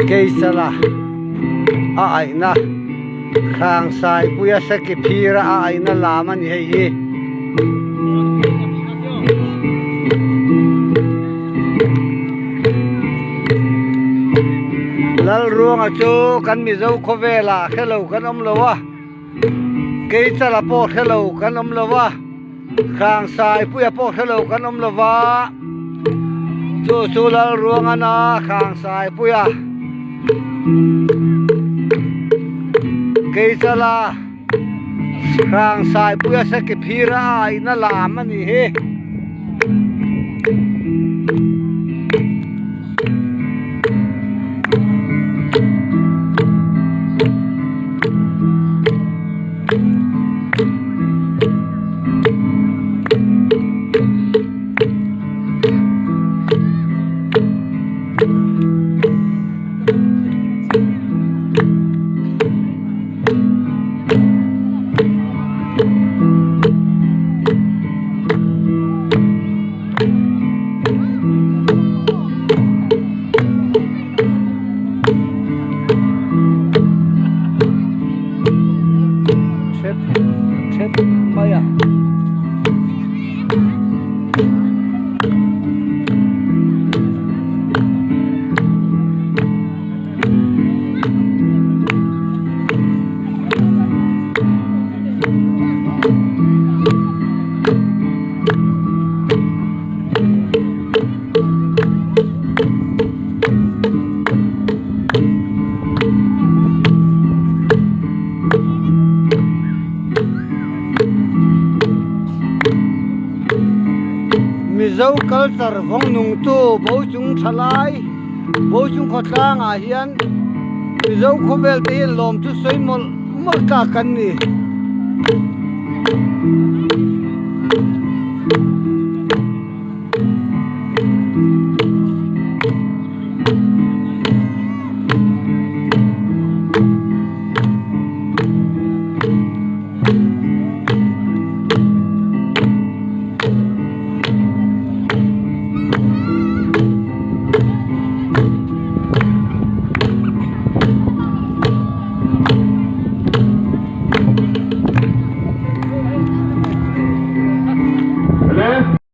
cây sala ai na khang sai puya saki phira ai na lama ni hei hi lal ruang a chu kan Mizo khovela khelo kan om lowa cây sala po khelo kan om lowa khang sai puya po khelo kan om lowa chu lal ruang ana khang sai puya cây sala khang sai puya saki phira ai na lama ni he maya Mizo culture vong nung tu Bochung thalai Bochung khotlang a hian Mizo khovel te lom chu soimol mol ka kan ni